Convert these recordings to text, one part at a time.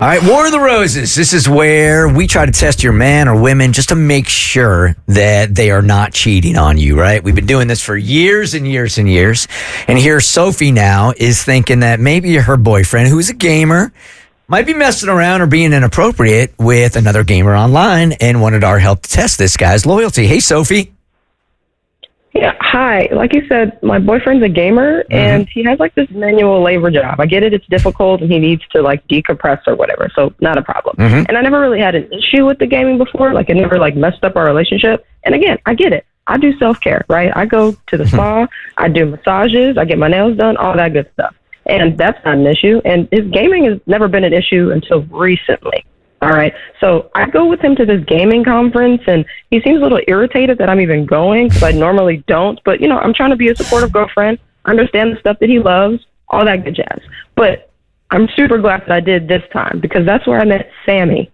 All right, War of the Roses. This is where we try to test your man or women just to make sure that they are not cheating on you, right? We've been doing this for years and years and years. And here Sophie now is thinking that maybe her boyfriend, who's a gamer, might be messing around or being inappropriate with another gamer online and wanted our help to test this guy's loyalty. Hey, Sophie. Yeah, hi. Like you said, my boyfriend's a gamer, and he has, like, this manual labor job. I get it. It's difficult, and he needs to, like, decompress or whatever, so not a problem. And I never really had an issue with the gaming before. Like, it never, like, messed up our relationship. And, again, I get it. I do self-care, right? I go to the spa. I do massages. I get my nails done, all that good stuff. And that's not an issue. And his gaming has never been an issue until recently. All right. So I go with him to this gaming conference, and he seems a little irritated that I'm even going because I normally don't. But, you know, I'm trying to be a supportive girlfriend, understand the stuff that he loves, all that good jazz. But I'm super glad that I did this time because that's where I met Sammy.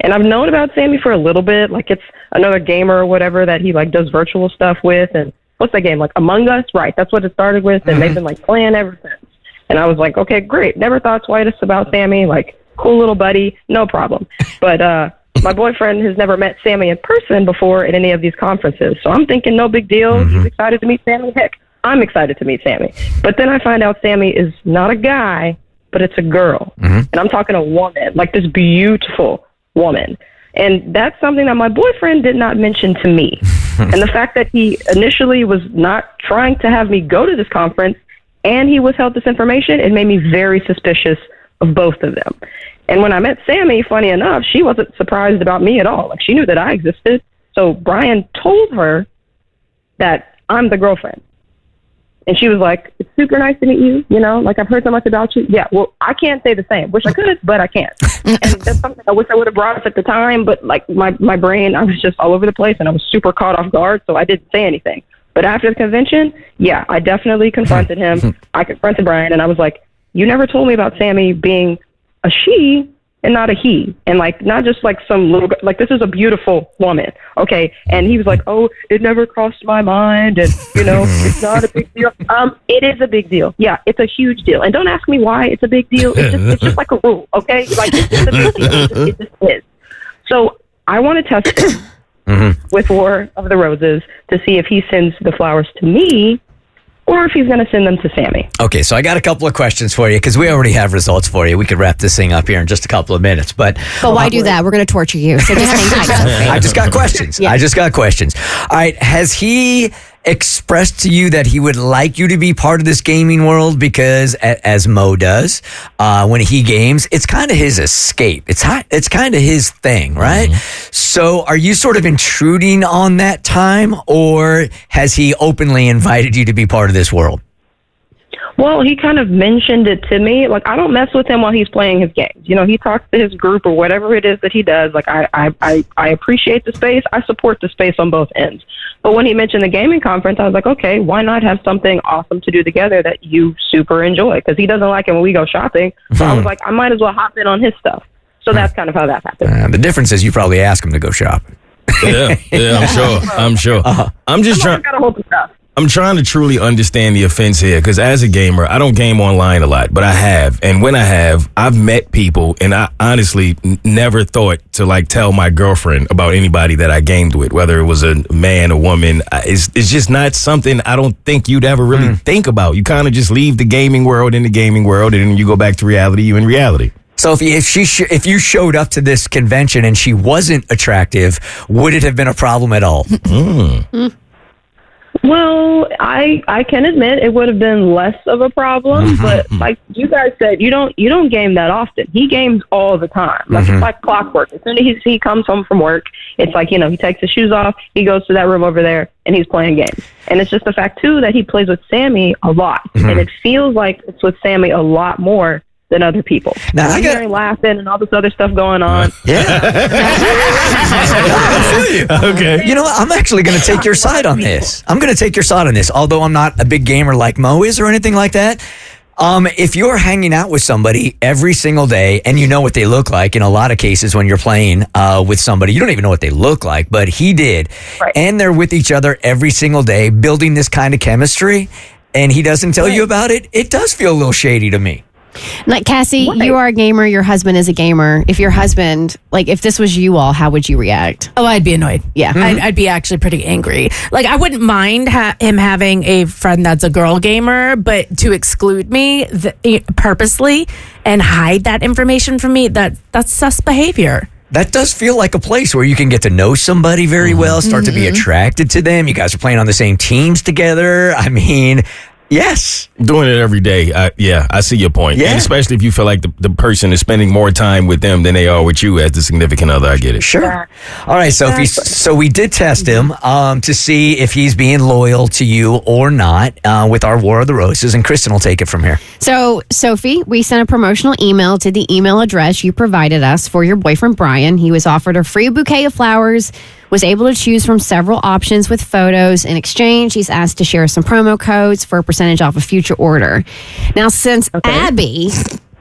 And I've known about Sammy for a little bit. Like, it's another gamer or whatever that he, like, does virtual stuff with. And what's that game? Like Among Us? Right. That's what it started with. And they've been, like, playing ever since. And I was like, okay, great. Never thought twice about Sammy. Like, cool little buddy, no problem. But my boyfriend has never met Sammy in person before at any of these conferences. So I'm thinking no big deal. He's excited to meet Sammy. Heck, I'm excited to meet Sammy. But then I find out Sammy is not a guy, but it's a girl. And I'm talking a woman, like this beautiful woman. And that's something that my boyfriend did not mention to me. And the fact that he initially was not trying to have me go to this conference and he withheld this information, it made me very suspicious of both of them. And when I met Sammy, funny enough, she wasn't surprised about me at all. Like, she knew that I existed. So Brian told her that I'm the girlfriend. And she was like, it's super nice to meet you. You know, like, I've heard so much about you. Yeah, well, I can't say the same. Wish I could, but I can't. And that's something I wish I would have brought up at the time. But, like, my brain, I was just all over the place, and I was super caught off guard, so I didn't say anything. But after the convention, yeah, I definitely confronted him. I confronted Brian, and I was like, you never told me about Sammy being a she and not a he. And, like, not just, like, some little, like, this is a beautiful woman. Okay. And he was like, oh, it never crossed my mind. And, you know, it's not a big deal. It is a big deal. Yeah, it's a huge deal. And don't ask me why it's a big deal. It's just like a rule. Okay. Like, it's a big deal. It just is. So I want to test him with War of the Roses to see if he sends the flowers to me or if he's going to send them to Sammy. Okay, so I got a couple of questions for you because we already have results for you. We could wrap this thing up here in just a couple of minutes. But why do that? We're going to torture you. So just hang tight, Sophie. I just got questions. Yeah. I just got questions. All right, has he expressed to you that he would like you to be part of this gaming world? Because as Mo does, when he games, it's kind of his escape. It's kind of his thing, right? So are you sort of intruding on that time, or has he openly invited you to be part of this world? Well, he kind of mentioned it to me. Like, I don't mess with him while he's playing his games. You know, he talks to his group or whatever it is that he does. Like, I appreciate the space. I support the space on both ends. But when he mentioned the gaming conference, I was like, okay, why not have something awesome to do together that you super enjoy? Because he doesn't like it when we go shopping. So I was like, I might as well hop in on his stuff. So that's kind of how that happened. The difference is you probably ask him to go shopping. Yeah, I'm sure. I'm just trying. I'm trying to truly understand the offense here, because as a gamer, I don't game online a lot, but I have. And when I have, I've met people, and I honestly never thought to, like, tell my girlfriend about anybody that I gamed with, whether it was a man or woman. It's just not something I don't think you'd ever really think about. You kind of just leave the gaming world in the gaming world, and then you go back to reality, you in reality. So if you showed up to this convention and she wasn't attractive, would it have been a problem at all? Well, I can admit it would have been less of a problem, but like you guys said, you don't game that often. He games all the time. Like, it's like clockwork. As soon as he comes home from work, it's like, you know, he takes his shoes off, he goes to that room over there, and he's playing games. And it's just the fact, too, that he plays with Sammy a lot. And it feels like it's with Sammy a lot more than other people. Now, I'm hearing laughing and all this other stuff going on. Yeah. Okay. You know what? I'm actually going to take your side on this. Although I'm not a big gamer like Mo is or anything like that. If you're hanging out with somebody every single day and you know what they look like, in a lot of cases when you're playing with somebody, you don't even know what they look like, but he did. Right. And they're with each other every single day, building this kind of chemistry, and he doesn't tell you about it, it does feel a little shady to me. Like, Cassie, you are a gamer. Your husband is a gamer. If your husband, like, if this was you all, how would you react? Oh, I'd be annoyed. Yeah. I'd be actually pretty angry. Like, I wouldn't mind him having a friend that's a girl gamer, but to exclude me purposely and hide that information from me, that's sus behavior. That does feel like a place where you can get to know somebody very well, start to be attracted to them. You guys are playing on the same teams together. I mean, yes. Doing it every day. I see your point. Yeah. And especially if you feel like the person is spending more time with them than they are with you as the significant other. I get it. Sure. All right, Sophie. So we did test him to see if he's being loyal to you or not with our War of the Roses, and Kristin will take it from here. So, Sophie, we sent a promotional email to the email address you provided us for your boyfriend, Brian. He was offered a free bouquet of flowers, was able to choose from several options with photos. In exchange, he's asked to share some promo codes for a percentage off a future order. Now, since Abby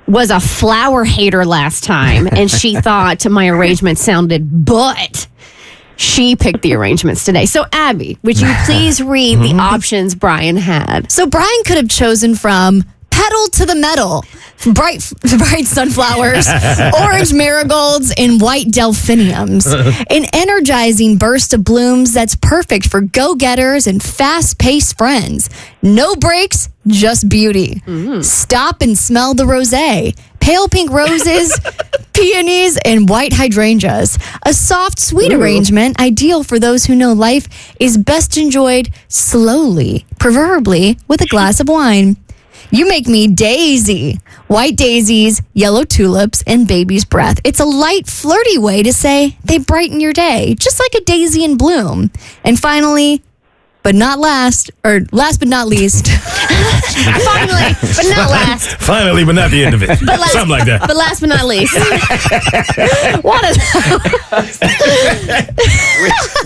was a flower hater last time and she thought my arrangement sounded but she picked the arrangements today. So, Abby, would you please read the options Brian had? So Brian could have chosen from pedal to the metal, bright sunflowers, orange marigolds, and white delphiniums. An energizing burst of blooms that's perfect for go-getters and fast-paced friends. No breaks, just beauty. Stop and smell the rosé. Pale pink roses, peonies, and white hydrangeas. A soft, sweet arrangement, ideal for those who know life is best enjoyed slowly, preferably with a glass of wine. You make me daisy. White daisies, yellow tulips, and baby's breath. It's a light, flirty way to say they brighten your day, just like a daisy in bloom. And finally, but not last, or last but not least. Finally, but not last. Finally, but not the end of it. Something like that. But last but not least. What is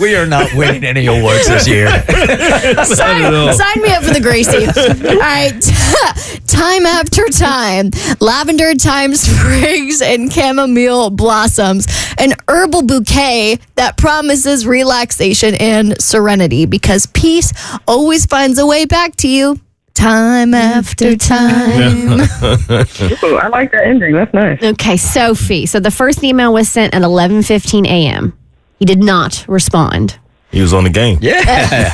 We are not winning any awards this year. Sign me up for the Gracie. All right. Time after time. Lavender time sprigs and chamomile blossoms. An herbal bouquet that promises relaxation and serenity because peace always finds a way back to you. Time after time. Ooh, I like that ending. That's nice. Okay, Sophie. So the first email was sent at 11:15 a.m. He did not respond. He was on the game. Yeah.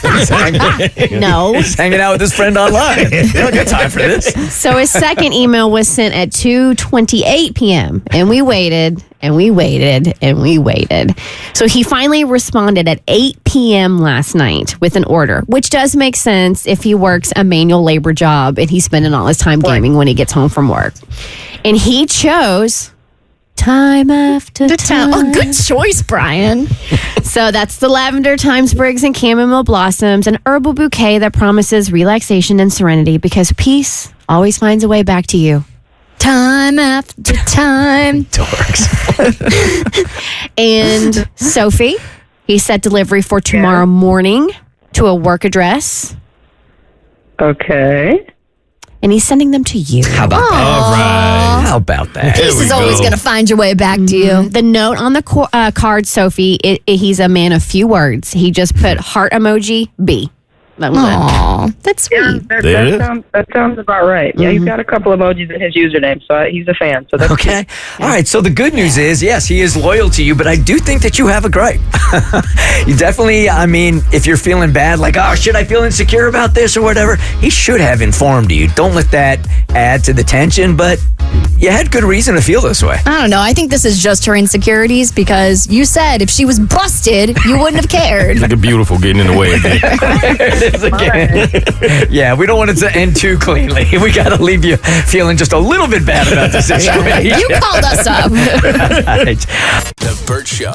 No. He's hanging out with his friend online. They don't got time for this. So his second email was sent at 2:28 p.m. And we waited and we waited and we waited. So he finally responded at 8 p.m. last night with an order, which does make sense if he works a manual labor job and he's spending all his time gaming when he gets home from work. And he chose time after time. Oh, good choice, Brian. So that's the lavender, time sprigs, and chamomile blossoms, an herbal bouquet that promises relaxation and serenity because peace always finds a way back to you. Time after time. Dorks. And Sophie, he set delivery for tomorrow morning to a work address, Okay. and he's sending them to you. How about that? All right. How about that? There This we is always go. going to find your way back to you. The note on the card, Sophie, he's a man of few words. He just put heart emoji, B. That was it. Aw, that's sweet. Yeah, There it is. that sounds about right. Yeah, he's got a couple emojis in his username, so he's a fan. So that's Okay. All right. So the good news is, yes, he is loyal to you, but I do think that you have a gripe. You definitely, I mean, if you're feeling bad, like, oh, should I feel insecure about this or whatever, he should have informed you. Don't let that add to the tension, but you had good reason to feel this way. I don't know. I think this is just her insecurities because you said if she was busted, you wouldn't have cared. Look at beautiful getting in the way again. There it is again. Yeah, we don't want it to end too cleanly. We got to leave you feeling just a little bit bad about the situation. You called us up. Right. The Bert Show.